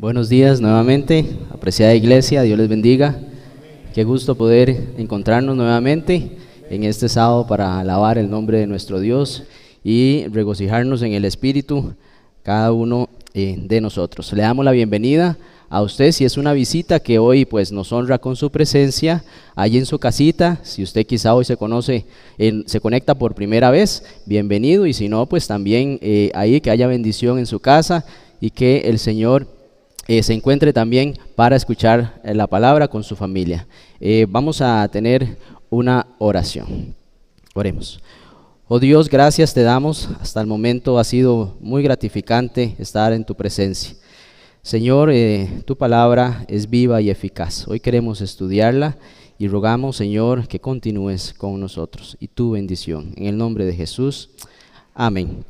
Buenos días nuevamente, apreciada iglesia, Dios les bendiga. Qué gusto poder encontrarnos nuevamente en este sábado para alabar el nombre de nuestro Dios y regocijarnos en el Espíritu, cada uno de nosotros. Le damos la bienvenida a usted si es una visita que hoy pues nos honra con su presencia allí en su casita. Si usted quizá hoy se conecta por primera vez, bienvenido, y si no, pues también ahí que haya bendición en su casa y que el Señor se encuentre también para escuchar la palabra con su familia. Vamos a tener una oración. Oremos. Oh Dios, gracias te damos. Hasta el momento ha sido muy gratificante estar en tu presencia. Señor, tu palabra es viva y eficaz. Hoy queremos estudiarla y rogamos, Señor, que continúes con nosotros y tu bendición. En el nombre de Jesús. Amén.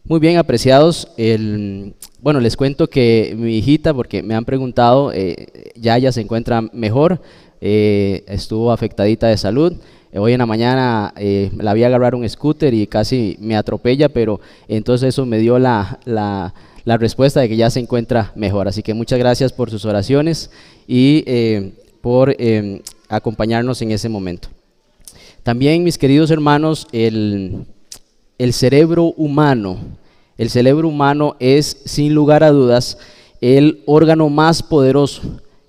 Muy bien, apreciados. Bueno, les cuento que mi hijita, porque me han preguntado, ya ella se encuentra mejor, estuvo afectadita de salud. Hoy en la mañana la vi agarrar un scooter y casi me atropella, pero entonces eso me dio la respuesta de que ya se encuentra mejor. Así que muchas gracias por sus oraciones y por acompañarnos en ese momento. También, mis queridos hermanos, el cerebro humano es, sin lugar a dudas, el órgano más poderoso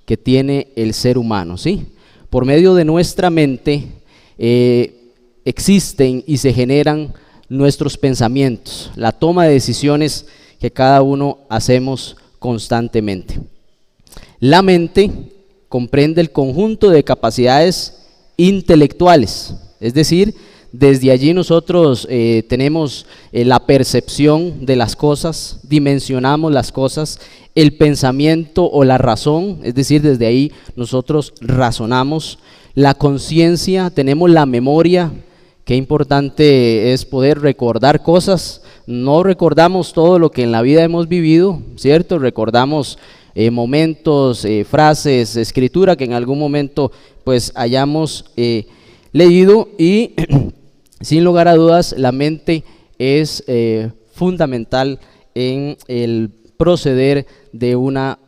que tiene el ser humano, ¿sí? Por medio de nuestra mente existen y se generan nuestros pensamientos, la toma de decisiones que cada uno hacemos constantemente. La mente comprende el conjunto de capacidades intelectuales, es decir, desde allí nosotros tenemos la percepción de las cosas, dimensionamos las cosas, el pensamiento o la razón, es decir, desde ahí nosotros razonamos, la conciencia, tenemos la memoria. Qué importante es poder recordar cosas. No recordamos todo lo que en la vida hemos vivido, ¿cierto? Recordamos momentos, frases, escritura que en algún momento pues hayamos leído y sin lugar a dudas, la mente es fundamental en el proceder de una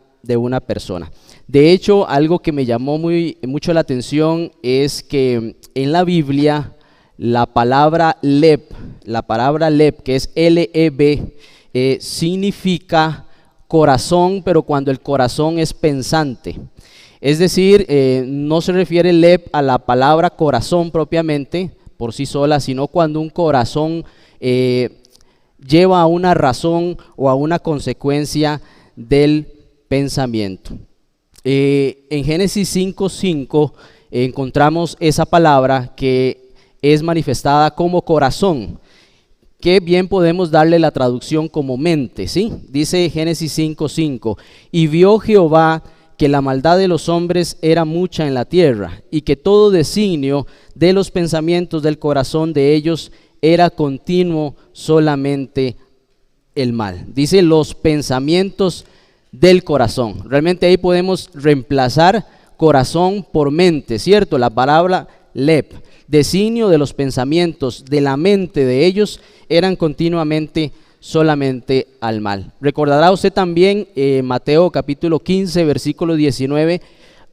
persona. De hecho, algo que me llamó mucho la atención es que en la Biblia la palabra leb, que es L-E-B, significa corazón, pero cuando el corazón es pensante. Es decir, no se refiere leb a la palabra corazón propiamente, por sí sola, sino cuando un corazón lleva a una razón o a una consecuencia del pensamiento. En Génesis 5:5 encontramos esa palabra que es manifestada como corazón, que bien podemos darle la traducción como mente, ¿sí? Dice Génesis 5:5, y vio Jehová que la maldad de los hombres era mucha en la tierra, y que todo designio de los pensamientos del corazón de ellos era continuo solamente el mal. Dice los pensamientos del corazón. Realmente ahí podemos reemplazar corazón por mente, ¿cierto? La palabra leb, designio de los pensamientos de la mente de ellos eran continuamente solamente al mal. Recordará usted también Mateo capítulo 15 versículo 19,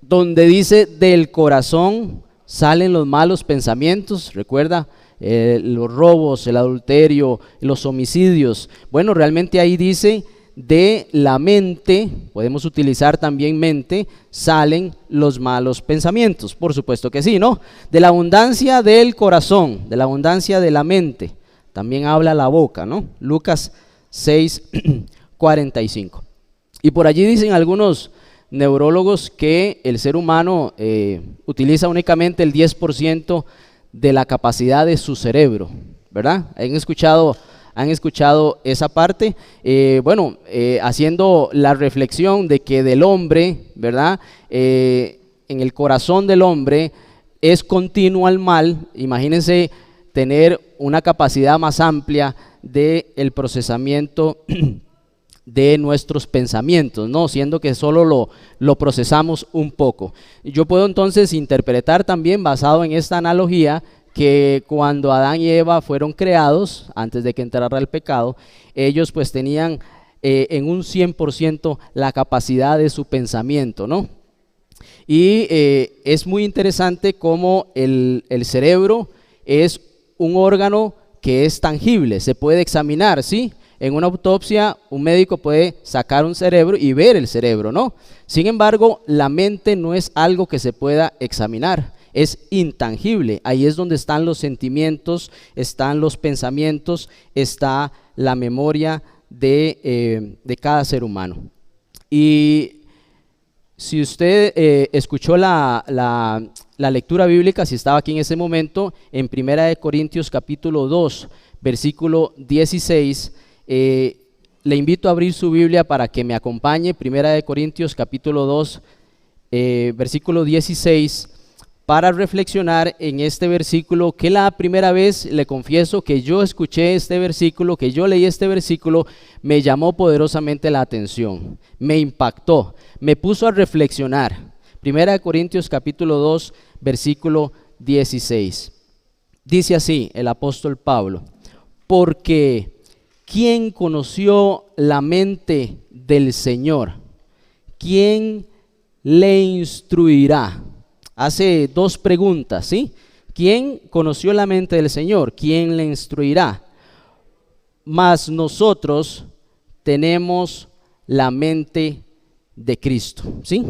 donde dice del corazón salen los malos pensamientos. Recuerda los robos, el adulterio, los homicidios. Bueno, realmente ahí dice de la mente, podemos utilizar también mente, salen los malos pensamientos. Por supuesto que sí, ¿no? De la abundancia del corazón, de la abundancia de la mente, también habla la boca, ¿no? Lucas 6:45. Y por allí dicen algunos neurólogos que el ser humano utiliza únicamente el 10% de la capacidad de su cerebro, ¿verdad? ¿Han escuchado esa parte? Haciendo la reflexión de que del hombre, ¿verdad? En el corazón del hombre es continuo al mal. Imagínense tener una capacidad más amplia del procesamiento de nuestros pensamientos, ¿no? Siendo que solo lo procesamos un poco. Yo puedo entonces interpretar también, basado en esta analogía, que cuando Adán y Eva fueron creados, antes de que entrara el pecado, ellos pues tenían en un 100% la capacidad de su pensamiento, ¿no? Y es muy interesante cómo el cerebro es un órgano que es tangible, se puede examinar, ¿sí? En una autopsia un médico puede sacar un cerebro y ver el cerebro, ¿no? Sin embargo, la mente no es algo que se pueda examinar, es intangible. Ahí es donde están los sentimientos, están los pensamientos, está la memoria de cada ser humano. Y si usted escuchó la lectura bíblica, si estaba aquí en ese momento, en 1 Corintios capítulo 2, versículo 16, le invito a abrir su Biblia para que me acompañe. 1 Corintios capítulo 2, versículo 16, para reflexionar en este versículo, que la primera vez le confieso que yo escuché este versículo, que yo leí este versículo, me llamó poderosamente la atención, me impactó, me puso a reflexionar. 1 Corintios capítulo 2, versículo 16. Dice así el apóstol Pablo: porque ¿quién conoció la mente del Señor? ¿Quién le instruirá? Hace dos preguntas, ¿sí? ¿Quién conoció la mente del Señor? ¿Quién le instruirá? Mas nosotros tenemos la mente de Cristo, ¿sí?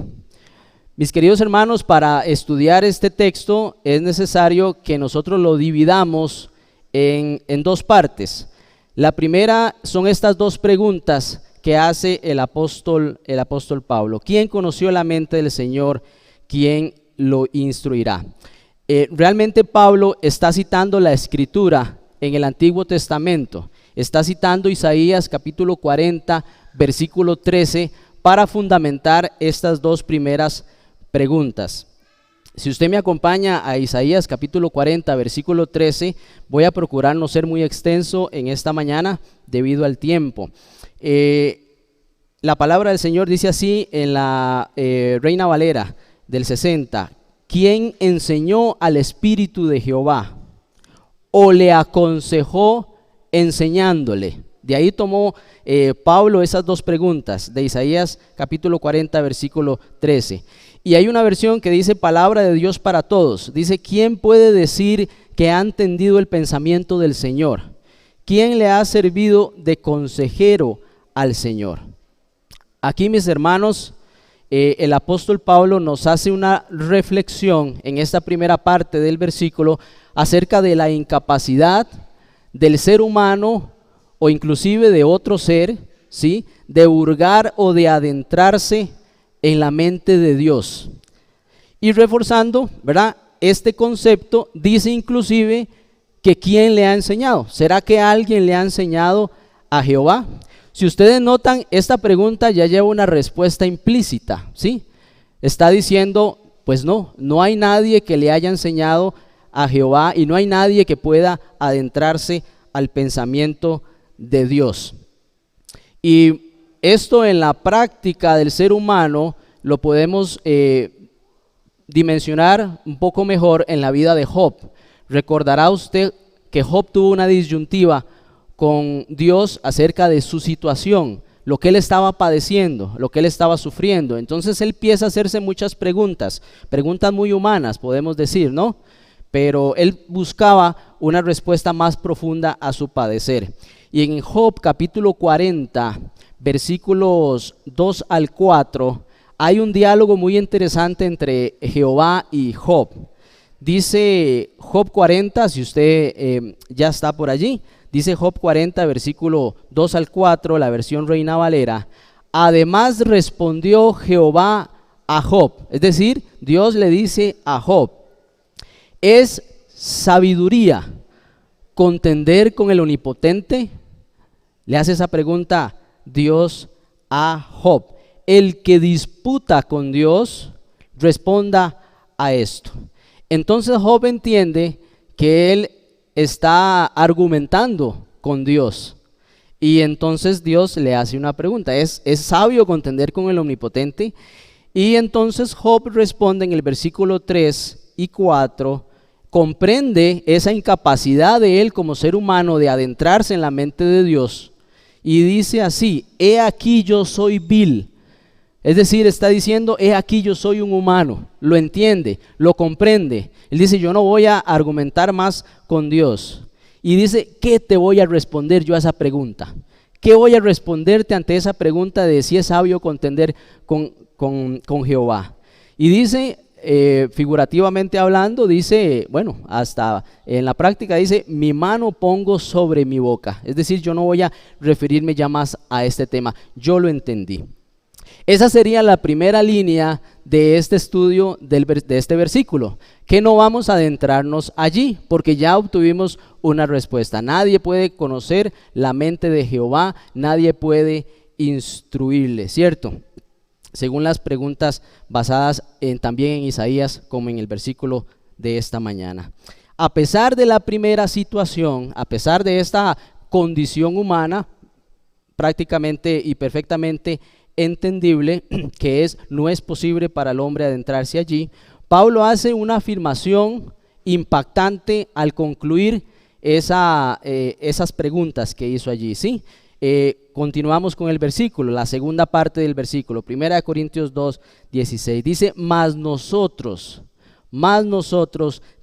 Mis queridos hermanos, para estudiar este texto es necesario que nosotros lo dividamos en dos partes. La primera son estas dos preguntas que hace el apóstol Pablo. ¿Quién conoció la mente del Señor? ¿Quién lo instruirá? Realmente Pablo está citando la escritura en el Antiguo Testamento. Está citando Isaías capítulo 40, versículo 13, para fundamentar estas dos primeras preguntas. Si usted me acompaña a Isaías capítulo 40, versículo 13, voy a procurar no ser muy extenso en esta mañana debido al tiempo. La palabra del Señor dice así en la Reina Valera del 60: ¿quién enseñó al Espíritu de Jehová o le aconsejó enseñándole? De ahí tomó Pablo esas dos preguntas de Isaías capítulo 40, versículo 13. Y hay una versión que dice palabra de Dios para todos. Dice: ¿quién puede decir que ha entendido el pensamiento del Señor? ¿Quién le ha servido de consejero al Señor? Aquí, mis hermanos, el apóstol Pablo nos hace una reflexión en esta primera parte del versículo acerca de la incapacidad del ser humano o inclusive de otro ser, ¿sí?, de hurgar o de adentrarse en la mente de Dios. Y reforzando, ¿verdad?, este concepto, dice inclusive que ¿quién le ha enseñado? ¿Será que alguien le ha enseñado a Jehová? Si ustedes notan, esta pregunta ya lleva una respuesta implícita, ¿sí? Está diciendo, pues no hay nadie que le haya enseñado a Jehová y no hay nadie que pueda adentrarse al pensamiento de Dios. Y esto en la práctica del ser humano lo podemos dimensionar un poco mejor en la vida de Job. Recordará usted que Job tuvo una disyuntiva con Dios acerca de su situación, lo que él estaba padeciendo, lo que él estaba sufriendo. Entonces él empieza a hacerse muchas preguntas muy humanas, podemos decir, ¿no? Pero él buscaba una respuesta más profunda a su padecer. Y en Job capítulo 40, versículos 2 al 4, hay un diálogo muy interesante entre Jehová y Job. Dice Job 40, si usted ya está por allí, dice Job 40, versículo 2 al 4, la versión Reina Valera: además respondió Jehová a Job, es decir, Dios le dice a Job: ¿es sabiduría contender con el Omnipotente? Le hace esa pregunta Dios a Job. El que disputa con Dios, responda a esto. Entonces Job entiende que él está argumentando con Dios. Y entonces Dios le hace una pregunta: ¿es sabio contender con el Omnipotente? Y entonces Job responde en el versículo 3 y 4, comprende esa incapacidad de él como ser humano de adentrarse en la mente de Dios. y dice así: he aquí yo soy vil. Es decir, está diciendo, he aquí yo soy un humano. Lo entiende, lo comprende. Él dice, yo no voy a argumentar más con Dios. Y dice, ¿qué te voy a responder yo a esa pregunta? ¿Qué voy a responderte ante esa pregunta de si es sabio contender con Jehová? Y dice, figurativamente hablando, dice, bueno, hasta en la práctica dice, mi mano pongo sobre mi boca. Es decir, yo no voy a referirme ya más a este tema. Yo lo entendí. Esa sería la primera línea de este estudio de este versículo, que no vamos a adentrarnos allí, porque ya obtuvimos una respuesta. Nadie puede conocer la mente de Jehová, nadie puede instruirle, ¿cierto? Según las preguntas basadas también en Isaías, como en el versículo de esta mañana. A pesar de la primera situación, a pesar de esta condición humana, prácticamente y perfectamente entendible, que no es posible para el hombre adentrarse allí, Pablo hace una afirmación impactante al concluir esas preguntas que hizo allí, ¿sí? Continuamos con el versículo, la segunda parte del versículo, 1 Corintios 2:16, dice, mas nosotros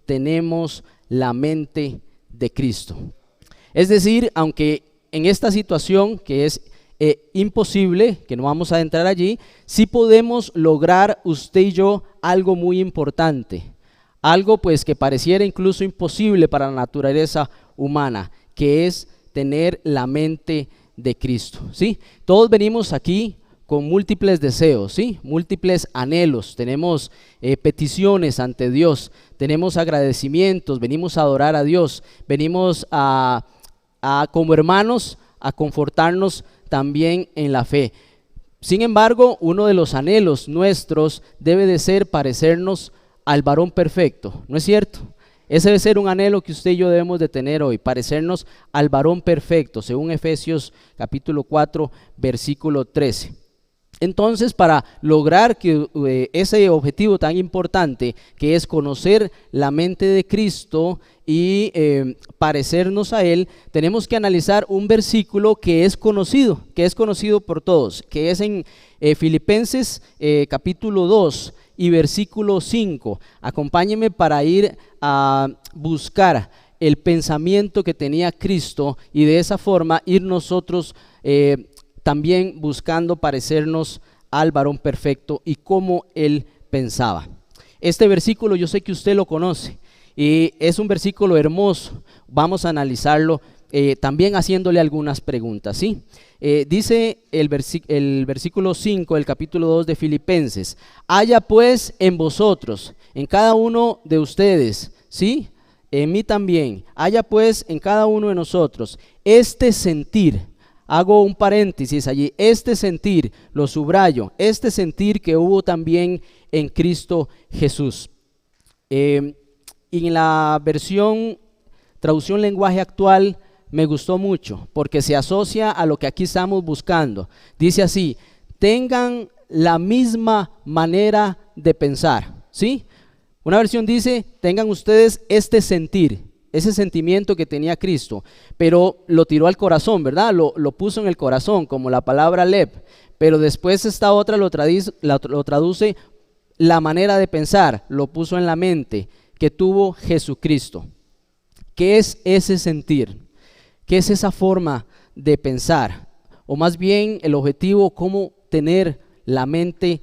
tenemos la mente de Cristo. Es decir, aunque en esta situación que es imposible, que no vamos a entrar allí, sí podemos lograr usted y yo algo muy importante, algo pues que pareciera incluso imposible para la naturaleza humana, que es tener la mente de Cristo, ¿sí? Todos venimos aquí con múltiples deseos, ¿sí? Múltiples anhelos, tenemos peticiones ante Dios, tenemos agradecimientos, venimos a adorar a Dios, venimos a como hermanos a confortarnos también en la fe. Sin embargo, uno de los anhelos nuestros debe de ser parecernos al varón perfecto, ¿no es cierto? Ese debe ser un anhelo que usted y yo debemos de tener hoy, parecernos al varón perfecto, según Efesios capítulo 4, versículo 13. Entonces, para lograr ese objetivo tan importante, que es conocer la mente de Cristo y parecernos a Él, tenemos que analizar un versículo que es conocido por todos, que es en Filipenses capítulo 2 y versículo 5. Acompáñenme para ir a buscar el pensamiento que tenía Cristo y de esa forma ir nosotros también buscando parecernos al varón perfecto y cómo él pensaba. Este versículo yo sé que usted lo conoce y es un versículo hermoso. Vamos a analizarlo también haciéndole algunas preguntas, ¿sí? Dice el versículo 5 del capítulo 2 de Filipenses: haya pues en vosotros, en cada uno de ustedes, ¿sí? En mí también, haya pues en cada uno de nosotros este sentir. Hago un paréntesis allí, este sentir, lo subrayo, este sentir que hubo también en Cristo Jesús. Y en la traducción lenguaje actual me gustó mucho porque se asocia a lo que aquí estamos buscando. Dice así: tengan la misma manera de pensar, ¿sí? Una versión dice: tengan ustedes este sentir, ese sentimiento que tenía Cristo, pero lo tiró al corazón, ¿verdad? Lo puso en el corazón, como la palabra lev, pero después esta otra lo traduce la manera de pensar, lo puso en la mente que tuvo Jesucristo. ¿Qué es ese sentir? ¿Qué es esa forma de pensar? O más bien el objetivo, cómo tener la mente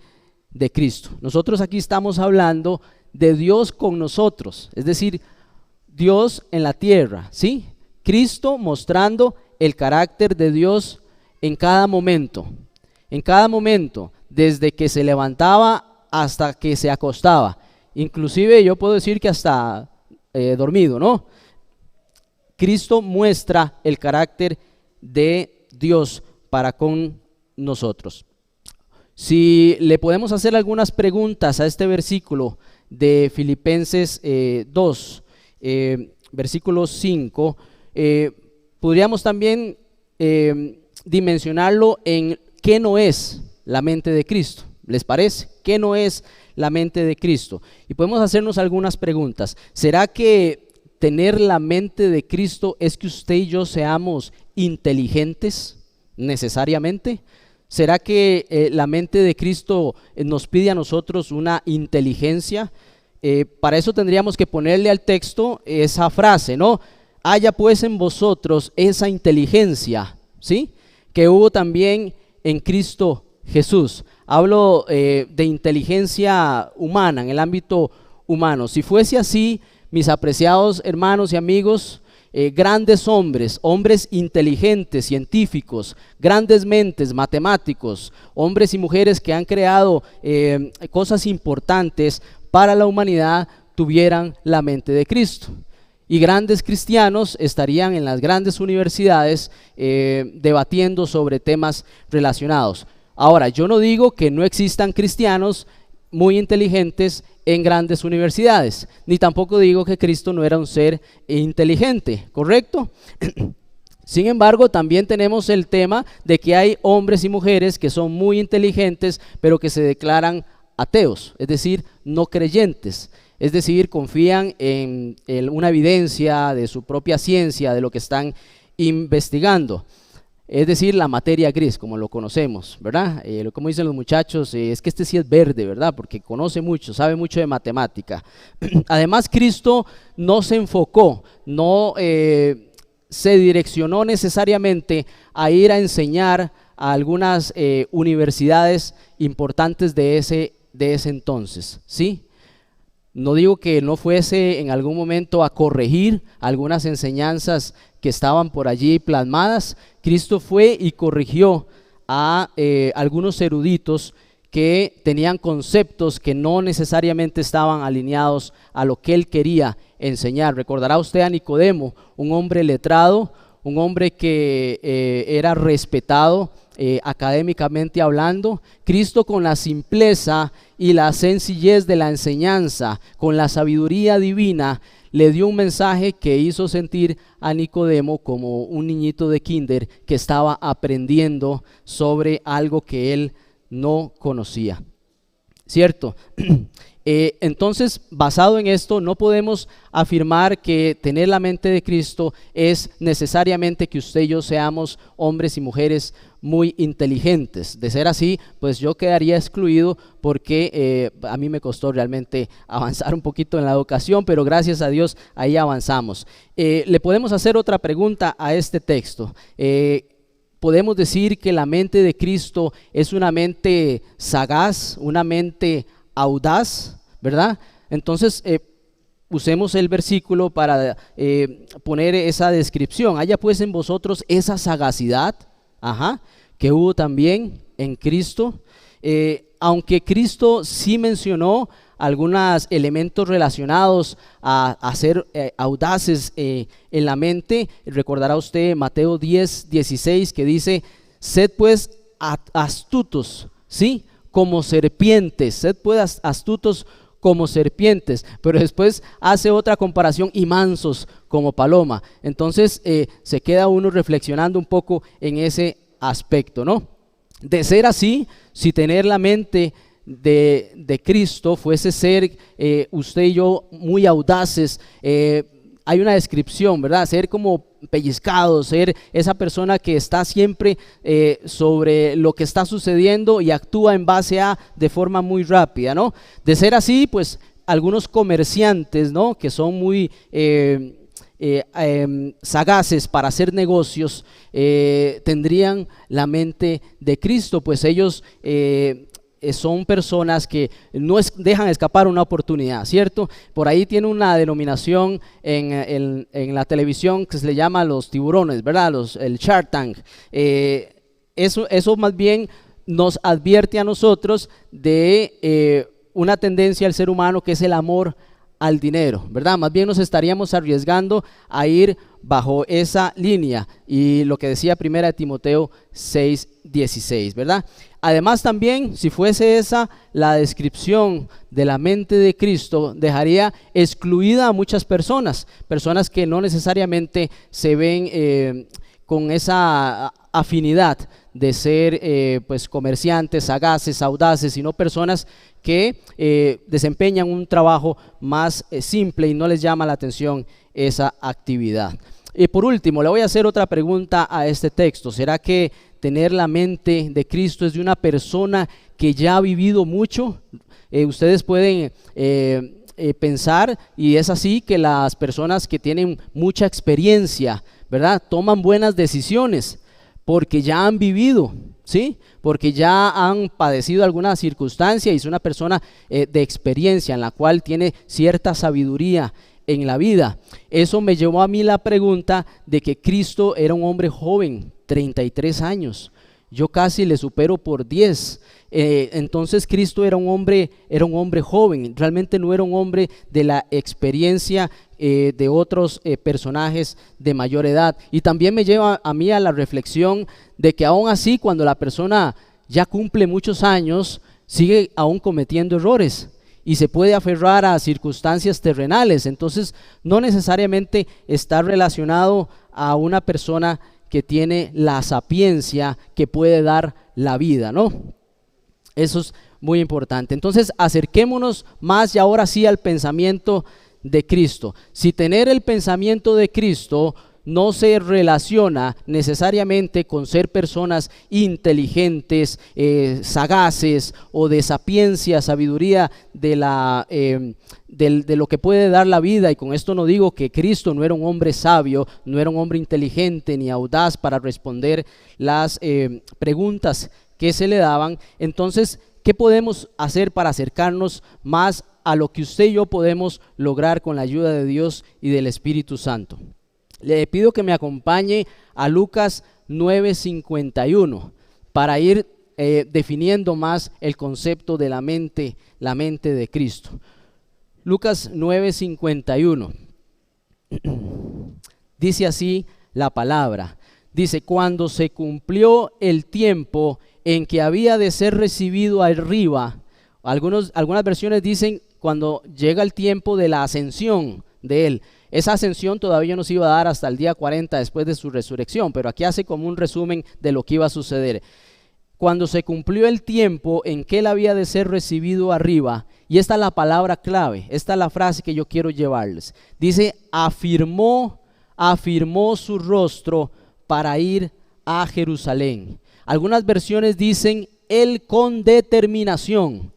de Cristo. Nosotros aquí estamos hablando de Dios con nosotros, es decir, Dios en la tierra, ¿sí? Cristo mostrando el carácter de Dios en cada momento, desde que se levantaba hasta que se acostaba, inclusive yo puedo decir que hasta dormido, ¿no? Cristo muestra el carácter de Dios para con nosotros. Si le podemos hacer algunas preguntas a este versículo de Filipenses 2, versículo 5, podríamos también dimensionarlo en qué no es la mente de Cristo. ¿Les parece? ¿Qué no es la mente de Cristo? Y podemos hacernos algunas preguntas. ¿Será que tener la mente de Cristo es que usted y yo seamos inteligentes? necesariamente? ¿Será que la mente de Cristo nos pide a nosotros una inteligencia? Para eso tendríamos que ponerle al texto esa frase, ¿no? Haya pues en vosotros esa inteligencia, ¿sí? Que hubo también en Cristo Jesús. Hablo de inteligencia humana, en el ámbito humano. Si fuese así, mis apreciados hermanos y amigos, grandes hombres, hombres inteligentes, científicos, grandes mentes, matemáticos, hombres y mujeres que han creado cosas importantes para la humanidad, tuvieran la mente de Cristo. Y grandes cristianos estarían en las grandes universidades debatiendo sobre temas relacionados. Ahora, yo no digo que no existan cristianos muy inteligentes en grandes universidades, ni tampoco digo que Cristo no era un ser inteligente, ¿correcto? Sin embargo, también tenemos el tema de que hay hombres y mujeres que son muy inteligentes, pero que se declaran ateos, es decir, no creyentes. Es decir, confían en una evidencia de su propia ciencia, de lo que están investigando. Es decir, la materia gris, como lo conocemos, ¿verdad? Como dicen los muchachos, es que este sí es verde, ¿verdad? Porque conoce mucho, sabe mucho de matemática. Además, Cristo no se enfocó, no se direccionó necesariamente a ir a enseñar a algunas universidades importantes de ese entonces, ¿sí? No digo que no fuese en algún momento a corregir algunas enseñanzas que estaban por allí plasmadas. Cristo fue y corrigió a algunos eruditos que tenían conceptos que no necesariamente estaban alineados a lo que él quería enseñar. Recordará usted a Nicodemo, un hombre letrado, un hombre que era respetado académicamente hablando. Cristo, con la simpleza y la sencillez de la enseñanza, con la sabiduría divina, le dio un mensaje que hizo sentir a Nicodemo como un niñito de kinder que estaba aprendiendo sobre algo que él no conocía, ¿cierto? Entonces, basado en esto, no podemos afirmar que tener la mente de Cristo es necesariamente que usted y yo seamos hombres y mujeres muy inteligentes. De ser así, pues yo quedaría excluido, porque a mí me costó realmente avanzar un poquito en la educación, pero gracias a Dios ahí avanzamos. Le podemos hacer otra pregunta a este texto. Podemos decir que la mente de Cristo es una mente sagaz, una mente audaz, ¿verdad? Entonces, usemos el versículo para poner esa descripción. Haya pues en vosotros esa sagacidad, que hubo también en Cristo. Aunque Cristo sí mencionó algunos elementos relacionados a ser audaces en la mente, recordará usted Mateo 10:16, que dice: sed pues astutos, ¿sí? Como serpientes, sed pues astutos como serpientes, pero después hace otra comparación: y mansos como paloma. Entonces se queda uno reflexionando un poco en ese aspecto, ¿no? De ser así, si tener la mente de Cristo fuese ser usted y yo muy audaces, hay una descripción, ¿verdad? Ser como pellizcado, ser esa persona que está siempre sobre lo que está sucediendo y actúa en base a de forma muy rápida, ¿no? De ser así, pues algunos comerciantes, ¿no? Que son muy sagaces para hacer negocios, tendrían la mente de Cristo, pues ellos son personas que no dejan escapar una oportunidad, ¿cierto? Por ahí tiene una denominación en la televisión que se le llama los tiburones, ¿verdad? El Shark Tank. Eso más bien nos advierte a nosotros de una tendencia al ser humano, que es el amor al dinero, ¿verdad? Más bien nos estaríamos arriesgando a ir bajo esa línea, y lo que decía 1 Timoteo 6:16, ¿verdad? Además, también, si fuese esa la descripción de la mente de Cristo, dejaría excluida a muchas personas que no necesariamente se ven con esa afinidad de ser pues comerciantes, sagaces, audaces, sino personas que desempeñan un trabajo más simple y no les llama la atención esa actividad. Y por último, le voy a hacer otra pregunta a este texto. ¿Será que tener la mente de Cristo es de una persona que ya ha vivido mucho. Ustedes pueden pensar, y es así, que las personas que tienen mucha experiencia, ¿verdad?, toman buenas decisiones porque ya han vivido, ¿sí? Porque ya han padecido alguna circunstancia y es una persona de experiencia en la cual tiene cierta sabiduría en la vida. Eso me llevó a mí la pregunta de que Cristo era un hombre joven, 33 años. Yo casi le supero por 10. Entonces Cristo era un hombre joven, realmente no era un hombre de la experiencia de otros personajes de mayor edad. Y también me lleva a mí a la reflexión de que aún así, cuando la persona ya cumple muchos años, sigue aún cometiendo errores y se puede aferrar a circunstancias terrenales. Entonces no necesariamente está relacionado a una persona que tiene la sapiencia que puede dar la vida, ¿no? Eso es muy importante. Entonces acerquémonos más y ahora sí al pensamiento de Cristo. Si tener el pensamiento de Cristo no se relaciona necesariamente con ser personas inteligentes, sagaces o de sapiencia, sabiduría de lo que puede dar la vida, y con esto no digo que Cristo no era un hombre sabio, no era un hombre inteligente ni audaz para responder las preguntas que se le daban. Entonces, ¿qué podemos hacer para acercarnos más a lo que usted y yo podemos lograr con la ayuda de Dios y del Espíritu Santo? Le pido que me acompañe a Lucas 9:51 para ir definiendo más el concepto de la mente de Cristo. Lucas 9:51 dice así la palabra. Dice: cuando se cumplió el tiempo en que había de ser recibido arriba. Algunas versiones dicen cuando llega el tiempo de la ascensión de él. Esa ascensión todavía no se iba a dar hasta el día 40 después de su resurrección, pero aquí hace como un resumen de lo que iba a suceder. Cuando se cumplió el tiempo en que él había de ser recibido arriba, y esta es la palabra clave, esta es la frase que yo quiero llevarles. Dice: afirmó su rostro para ir a Jerusalén. Algunas versiones dicen él con determinación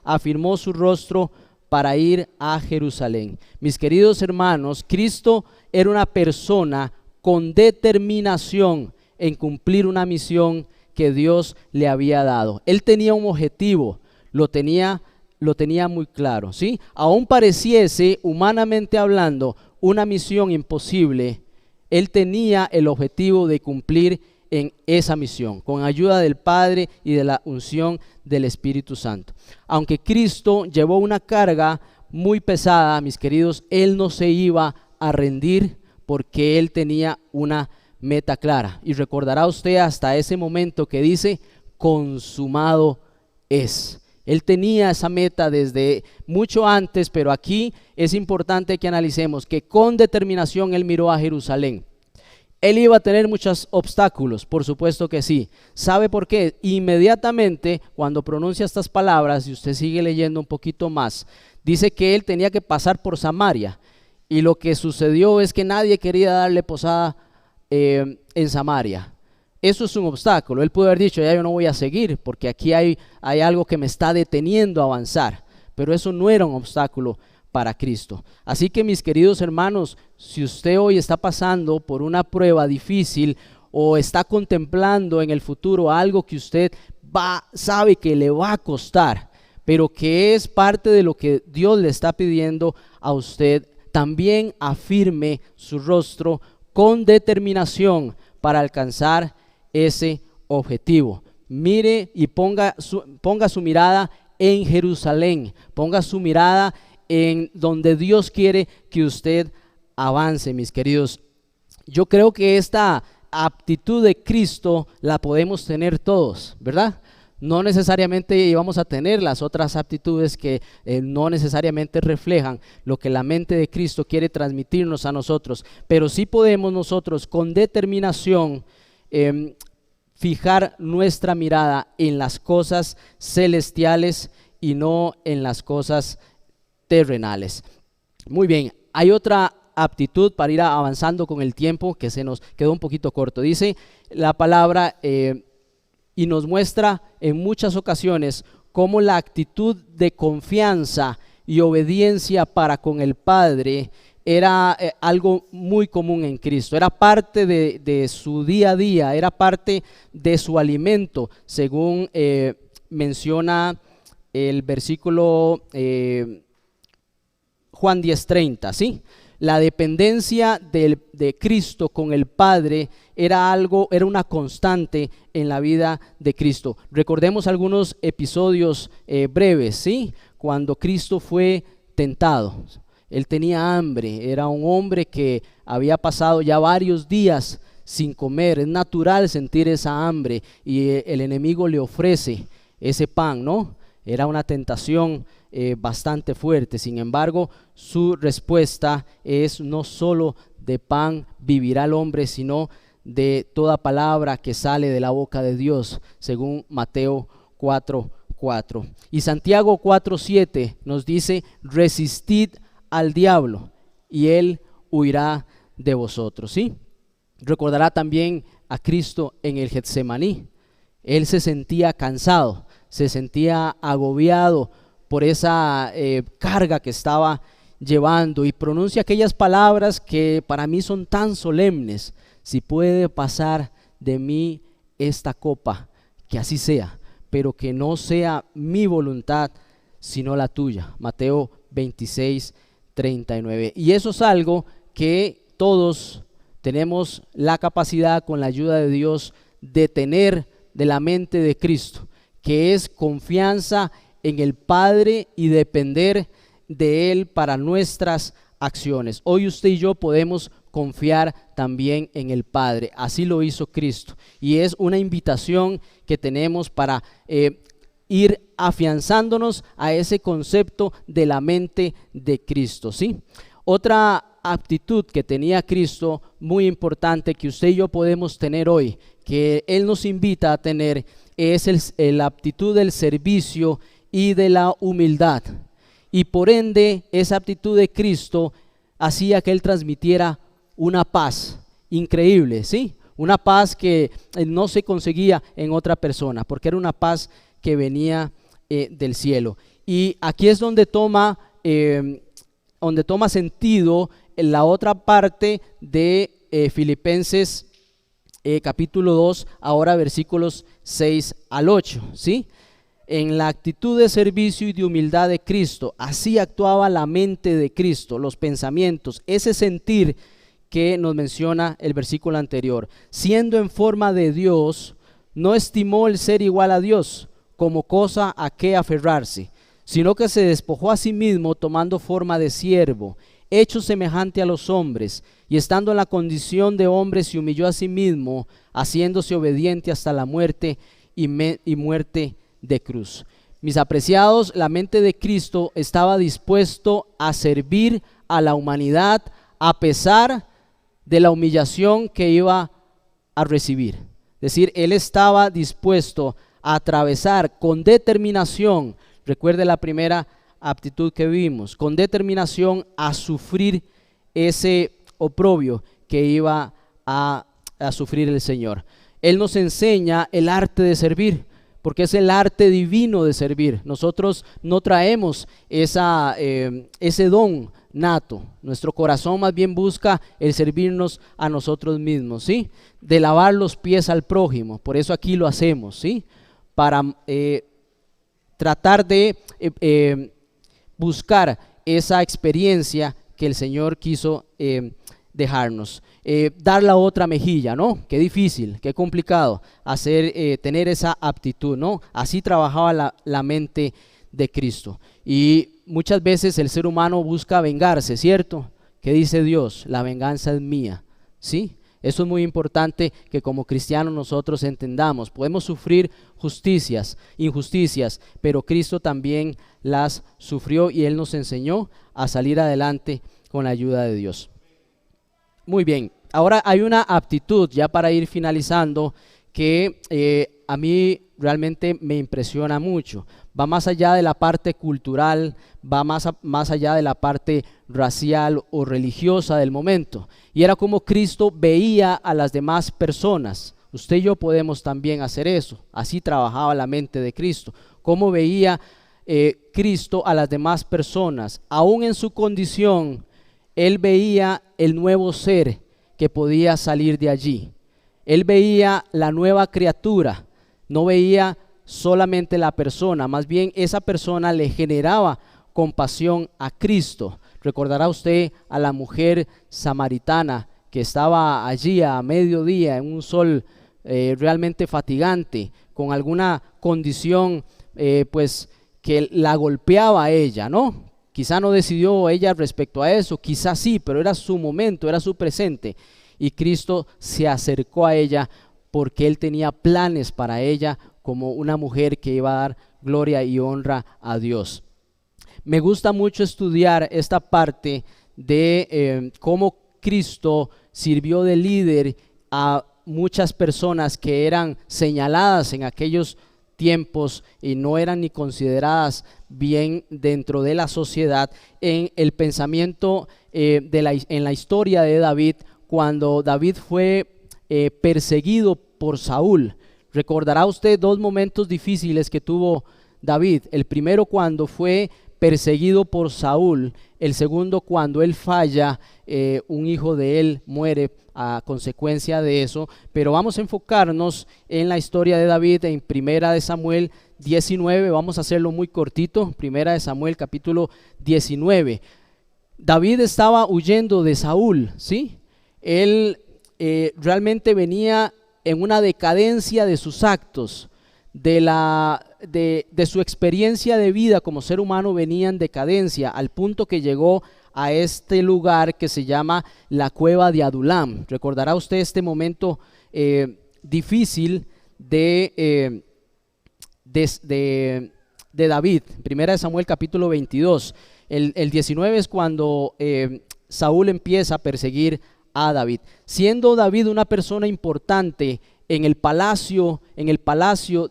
afirmó su rostro para ir a Jerusalén. Mis queridos hermanos, Cristo era una persona con determinación en cumplir una misión que Dios le había dado. Él tenía un objetivo, lo tenía muy claro, ¿sí? Aún pareciese, humanamente hablando, una misión imposible, él tenía el objetivo de cumplir en esa misión, con ayuda del Padre y de la unción del Espíritu Santo. Aunque Cristo llevó una carga muy pesada, mis queridos, él no se iba a rendir porque él tenía una meta clara. Y recordará usted hasta ese momento que dice: consumado es. Él tenía esa meta desde mucho antes, pero aquí es importante que analicemos que con determinación él miró a Jerusalén. Él iba a tener muchos obstáculos, por supuesto que sí. ¿Sabe por qué? Inmediatamente cuando pronuncia estas palabras, y usted sigue leyendo un poquito más, dice que él tenía que pasar por Samaria. Y lo que sucedió es que nadie quería darle posada en Samaria. Eso es un obstáculo. Él pudo haber dicho: ya yo no voy a seguir porque aquí hay algo que me está deteniendo a avanzar. Pero eso no era un obstáculo para Cristo. Así que, mis queridos hermanos, si usted hoy está pasando por una prueba difícil o está contemplando en el futuro algo que usted sabe que le va a costar, pero que es parte de lo que Dios le está pidiendo a usted, también afirme su rostro con determinación para alcanzar ese objetivo. Mire y ponga su mirada en Jerusalén, ponga su mirada en donde Dios quiere que usted avance, mis queridos. Yo creo que esta aptitud de Cristo la podemos tener todos, ¿verdad? No necesariamente vamos a tener las otras aptitudes que no necesariamente reflejan lo que la mente de Cristo quiere transmitirnos a nosotros, pero sí podemos nosotros con determinación fijar nuestra mirada en las cosas celestiales y no en las cosas terrenales. Muy bien, hay otra aptitud para ir avanzando con el tiempo, que se nos quedó un poquito corto. Dice la palabra y nos muestra en muchas ocasiones cómo la actitud de confianza y obediencia para con el Padre era algo muy común en Cristo, era parte de su día a día, era parte de su alimento, según menciona el versículo Juan 10:30, ¿sí? La dependencia de Cristo con el Padre era una constante en la vida de Cristo. Recordemos algunos episodios breves, ¿sí? Cuando Cristo fue tentado, él tenía hambre, era un hombre que había pasado ya varios días sin comer, es natural sentir esa hambre y el enemigo le ofrece ese pan, ¿no? Era una tentación bastante fuerte. Sin embargo, su respuesta es: no solo de pan vivirá el hombre, sino de toda palabra que sale de la boca de Dios, según Mateo 4:4. Y Santiago 4:7 nos dice: resistid al diablo y él huirá de vosotros, ¿sí? Recordará también a Cristo en el Getsemaní. Él se sentía cansado, se sentía agobiado por esa carga que estaba llevando, y pronuncia aquellas palabras que para mí son tan solemnes: si puede pasar de mí esta copa, que así sea, pero que no sea mi voluntad sino la tuya. Mateo 26:39. Y eso es algo que todos tenemos la capacidad, con la ayuda de Dios, de tener de la mente de Cristo, que es confianza en el Padre y depender de Él para nuestras acciones. Hoy usted y yo podemos confiar también en el Padre, así lo hizo Cristo, y es una invitación que tenemos para ir afianzándonos a ese concepto de la mente de Cristo, ¿sí? Otra aptitud que tenía Cristo, muy importante, que usted y yo podemos tener hoy, que Él nos invita a tener, es la aptitud del servicio y de la humildad. Y por ende, esa aptitud de Cristo hacía que Él transmitiera una paz increíble, ¿sí? Una paz que no se conseguía en otra persona, porque era una paz que venía del cielo. Y aquí es donde toma sentido la otra parte de Filipenses capítulo 2, ahora versículos 6 al 8, ¿sí? En la actitud de servicio y de humildad de Cristo, así actuaba la mente de Cristo, los pensamientos, ese sentir que nos menciona el versículo anterior. Siendo en forma de Dios, no estimó el ser igual a Dios como cosa a que aferrarse, sino que se despojó a sí mismo, tomando forma de siervo, hecho semejante a los hombres, y estando en la condición de hombre se humilló a sí mismo, haciéndose obediente hasta la muerte y muerte de cruz. Mis apreciados, la mente de Cristo estaba dispuesto a servir a la humanidad a pesar de la humillación que iba a recibir. Es decir, Él estaba dispuesto a atravesar con determinación, recuerde la primera aptitud que vimos, con determinación a sufrir ese oprobio que iba a sufrir el Señor. Él nos enseña el arte de servir, porque es el arte divino de servir. Nosotros no traemos ese don nato. Nuestro corazón más bien busca el servirnos a nosotros mismos, ¿sí? De lavar los pies al prójimo. Por eso aquí lo hacemos, ¿sí? Para tratar de buscar esa experiencia que el Señor quiso dejarnos. Dar la otra mejilla, ¿no? Qué difícil, qué complicado tener esa aptitud, ¿no? Así trabajaba la mente de Cristo. Y muchas veces el ser humano busca vengarse, ¿cierto? ¿Qué dice Dios? La venganza es mía, ¿sí? Eso es muy importante que como cristianos nosotros entendamos. Podemos sufrir injusticias, pero Cristo también las sufrió y Él nos enseñó a salir adelante con la ayuda de Dios. Muy bien, ahora hay una aptitud, ya para ir finalizando, que a mí realmente me impresiona mucho. Va más allá de la parte cultural, va más allá de la parte racial o religiosa del momento. Y era como Cristo veía a las demás personas. Usted y yo podemos también hacer eso. Así trabajaba la mente de Cristo. Cómo veía Cristo a las demás personas. Aún en su condición, Él veía el nuevo ser que podía salir de allí. Él veía la nueva criatura. No veía solamente la persona, más bien esa persona le generaba compasión a Cristo. Recordará usted a la mujer samaritana que estaba allí a mediodía en un sol realmente fatigante, con alguna condición pues que la golpeaba a ella, ¿no? Quizá no decidió ella respecto a eso, quizá sí, pero era su momento, era su presente. Y Cristo se acercó a ella porque Él tenía planes para ella como una mujer que iba a dar gloria y honra a Dios. Me gusta mucho estudiar esta parte de cómo Cristo sirvió de líder a muchas personas que eran señaladas en aquellos tiempos y no eran ni consideradas bien dentro de la sociedad. En el pensamiento en la historia de David, cuando David fue perseguido por Saúl. Recordará usted dos momentos difíciles que tuvo David. El primero cuando fue perseguido por Saúl, el segundo cuando él falla, un hijo de él muere a consecuencia de eso. Pero vamos a enfocarnos en la historia de David en Primera de Samuel 19, vamos a hacerlo muy cortito. Primera de Samuel capítulo 19. David estaba huyendo de Saúl, ¿sí? Él realmente venía en una decadencia de sus actos, de su experiencia de vida como ser humano venía en decadencia, al punto que llegó a este lugar que se llama la cueva de Adulam. Recordará usted este momento difícil de David. Primera de Samuel capítulo 22. El 19 es cuando Saúl empieza a perseguir a David, siendo David una persona importante en el palacio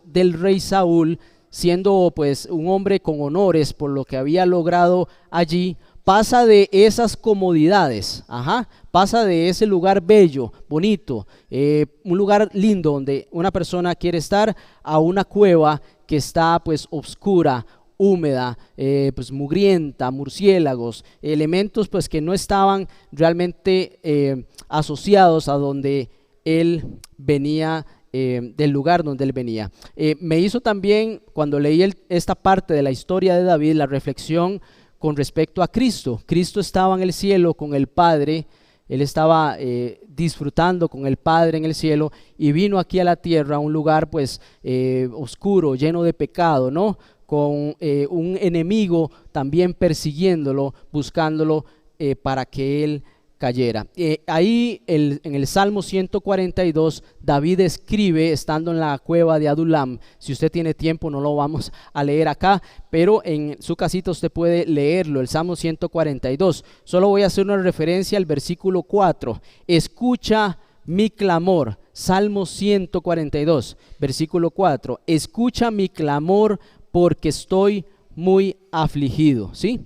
del rey Saúl, siendo pues un hombre con honores por lo que había logrado allí. Pasa de esas comodidades, pasa de ese lugar bello, bonito, un lugar lindo donde una persona quiere estar, a una cueva que está pues oscura, húmeda, pues mugrienta, murciélagos, elementos pues que no estaban realmente asociados a donde él venía, del lugar donde él venía. Me hizo también, cuando leí esta parte de la historia de David, la reflexión con respecto a Cristo. Cristo estaba en el cielo con el Padre, Él estaba disfrutando con el Padre en el cielo y vino aquí a la tierra, a un lugar pues oscuro, lleno de pecado, ¿no? Con un enemigo también persiguiéndolo, buscándolo para que él cayera. Ahí en el Salmo 142 David escribe, estando en la cueva de Adulam. Si usted tiene tiempo no lo vamos a leer acá, pero en su casita usted puede leerlo, el Salmo 142. Solo voy a hacer una referencia al versículo 4. Escucha mi clamor. Salmo 142, versículo 4. Escucha mi clamor porque estoy muy afligido, ¿sí?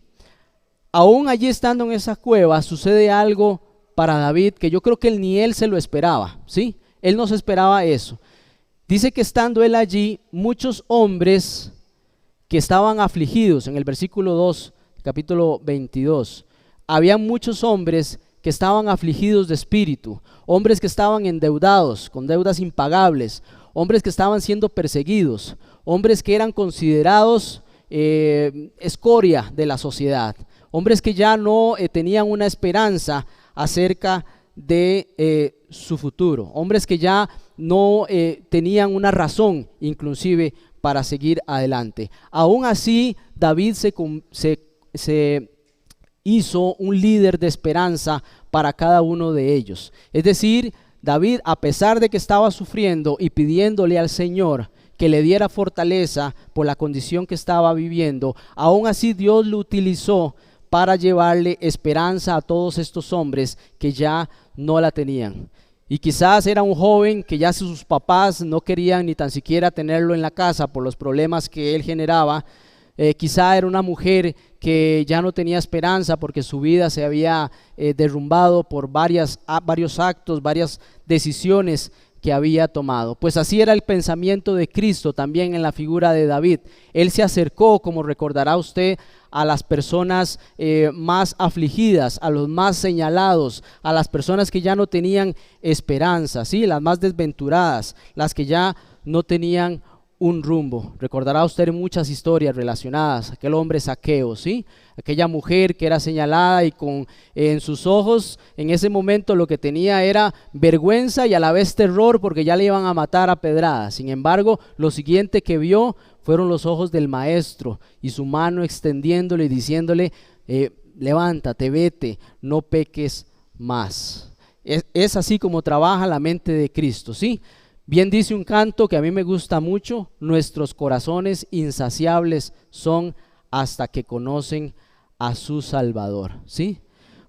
Aún allí estando en esa cueva sucede algo para David que yo creo que ni él se lo esperaba, ¿sí? Él no se esperaba eso. Dice que estando él allí, muchos hombres que estaban afligidos, en el versículo 2, capítulo 22, había muchos hombres que estaban afligidos de espíritu, hombres que estaban endeudados, con deudas impagables, hombres que estaban siendo perseguidos, hombres que eran considerados escoria de la sociedad, hombres que ya no tenían una esperanza acerca de su futuro, hombres que ya no tenían una razón inclusive para seguir adelante. Aún así, David se hizo un líder de esperanza para cada uno de ellos. Es decir, David, a pesar de que estaba sufriendo y pidiéndole al Señor que le diera fortaleza por la condición que estaba viviendo, aún así Dios lo utilizó para llevarle esperanza a todos estos hombres que ya no la tenían. Y quizás era un joven que ya sus papás no querían ni tan siquiera tenerlo en la casa por los problemas que él generaba. Quizá era una mujer que ya no tenía esperanza porque su vida se había derrumbado por varios actos, varias decisiones que había tomado. Pues así era el pensamiento de Cristo también en la figura de David. Él se acercó, como recordará usted, a las personas más afligidas, a los más señalados, a las personas que ya no tenían esperanza, ¿sí? Las más desventuradas, las que ya no tenían un rumbo. Recordará usted muchas historias relacionadas, aquel hombre Zaqueo, ¿sí? Aquella mujer que era señalada y en sus ojos en ese momento lo que tenía era vergüenza y a la vez terror porque ya le iban a matar a pedradas. Sin embargo, lo siguiente que vio fueron los ojos del maestro y su mano extendiéndole y diciéndole, levántate, vete, no peques más. Es así como trabaja la mente de Cristo, ¿sí? Bien dice un canto que a mí me gusta mucho: nuestros corazones insaciables son hasta que conocen a su Salvador, ¿sí?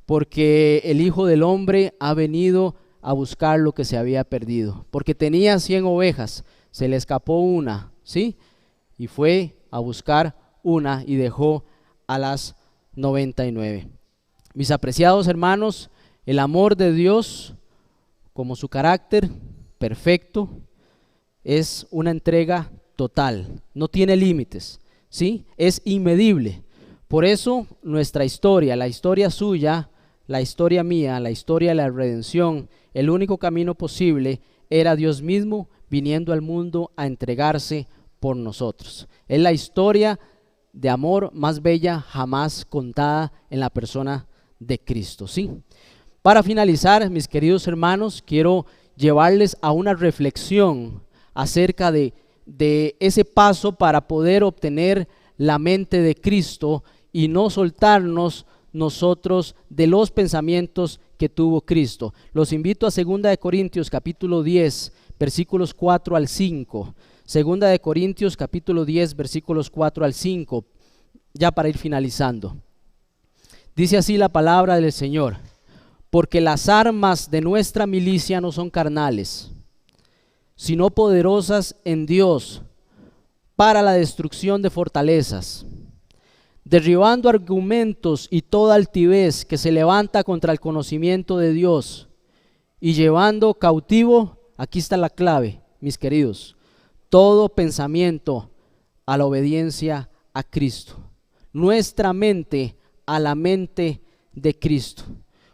Porque el Hijo del Hombre ha venido a buscar lo que se había perdido, porque tenía 100 ovejas, se le escapó una, ¿sí? Y fue a buscar una y dejó a las 99. Mis apreciados hermanos, el amor de Dios, como su carácter perfecto, es una entrega total, no tiene límites, ¿sí? Es inmedible. Por eso nuestra historia, la historia suya, la historia mía, la historia de la redención, el único camino posible era Dios mismo viniendo al mundo a entregarse por nosotros. Es la historia de amor más bella jamás contada en la persona de Cristo, ¿sí? Para finalizar, mis queridos hermanos, quiero llevarles a una reflexión acerca de ese paso para poder obtener la mente de Cristo y no soltarnos nosotros de los pensamientos que tuvo Cristo. Los invito a 2 Corintios capítulo 10 versículos 4 al 5. 2 Corintios capítulo 10 versículos 4 al 5, ya para ir finalizando. Dice así la palabra del Señor: porque las armas de nuestra milicia no son carnales, sino poderosas en Dios para la destrucción de fortalezas, derribando argumentos y toda altivez que se levanta contra el conocimiento de Dios, y llevando cautivo, aquí está la clave, mis queridos, todo pensamiento a la obediencia a Cristo. Nuestra mente a la mente de Cristo.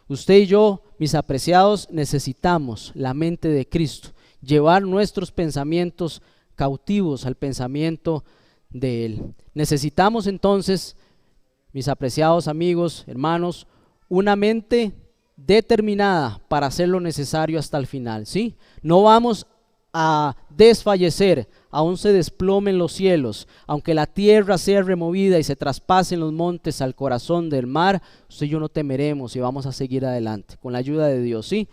Usted y yo, mis apreciados, necesitamos la mente de Cristo, llevar nuestros pensamientos cautivos al pensamiento de Él. Necesitamos entonces, mis apreciados amigos, hermanos, una mente determinada para hacer lo necesario hasta el final, ¿sí? No vamos a desfallecer, aún se desplomen los cielos, aunque la tierra sea removida y se traspasen los montes al corazón del mar, usted y yo no temeremos y vamos a seguir adelante con la ayuda de Dios, ¿sí?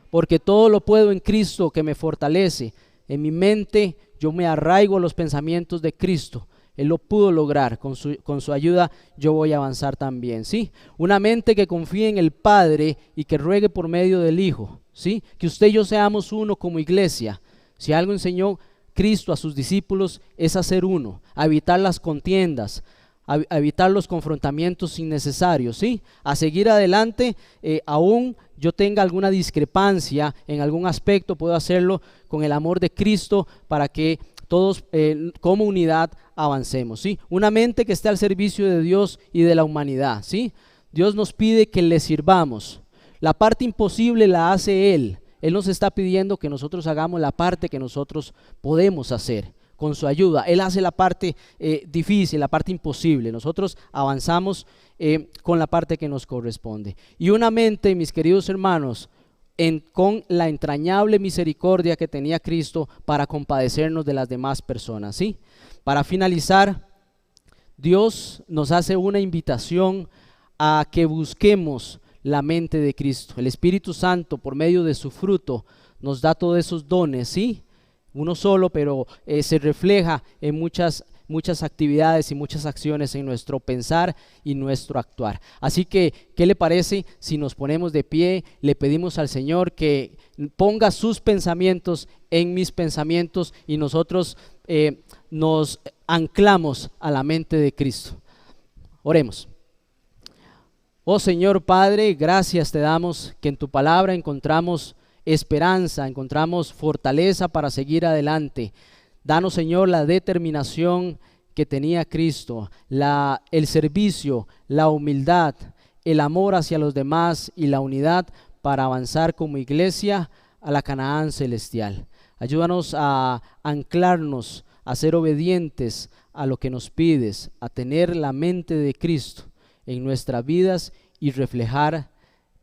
Porque todo lo puedo en Cristo que me fortalece. En mi mente yo me arraigo a los pensamientos de Cristo. Él lo pudo lograr, con su ayuda yo voy a avanzar también, ¿sí? Una mente que confíe en el Padre y que ruegue por medio del Hijo, ¿sí? Que usted y yo seamos uno como iglesia. Si algo enseñó Cristo a sus discípulos es hacer uno, a evitar las contiendas, a evitar los confrontamientos innecesarios, ¿sí? A seguir adelante, aún yo tenga alguna discrepancia en algún aspecto, puedo hacerlo con el amor de Cristo para que todos como unidad avancemos, ¿sí? Una mente que esté al servicio de Dios y de la humanidad, ¿sí? Dios nos pide que le sirvamos. La parte imposible la hace Él. Él nos está pidiendo que nosotros hagamos la parte que nosotros podemos hacer con su ayuda. Él hace la parte difícil, la parte imposible. Nosotros avanzamos con la parte que nos corresponde. Y una mente, mis queridos hermanos, con la entrañable misericordia que tenía Cristo para compadecernos de las demás personas, ¿sí? Para finalizar, Dios nos hace una invitación a que busquemos la mente de Cristo. El Espíritu Santo, por medio de su fruto, nos da todos esos dones, ¿sí? Uno solo, pero se refleja en muchas muchas actividades y muchas acciones en nuestro pensar y nuestro actuar. Así que, ¿qué le parece si nos ponemos de pie, le pedimos al Señor que ponga sus pensamientos en mis pensamientos y nosotros nos anclamos a la mente de Cristo? Oremos. Oh Señor Padre, gracias te damos que en tu palabra encontramos esperanza, encontramos fortaleza para seguir adelante. Danos, Señor, la determinación que tenía Cristo, el servicio, la humildad, el amor hacia los demás y la unidad para avanzar como iglesia a la Canaán celestial. Ayúdanos a anclarnos, a ser obedientes a lo que nos pides, a tener la mente de Cristo en nuestras vidas y reflejar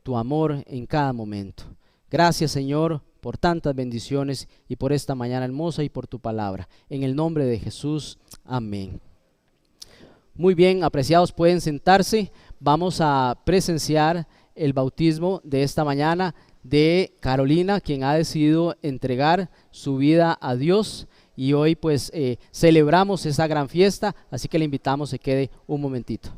tu amor en cada momento. Gracias, Señor, por tantas bendiciones y por esta mañana hermosa y por tu palabra. En el nombre de Jesús, amén. Muy bien, apreciados, pueden sentarse. Vamos a presenciar el bautismo de esta mañana de Carolina, quien ha decidido entregar su vida a Dios. Y hoy pues celebramos esa gran fiesta, así que le invitamos a que se quede un momentito.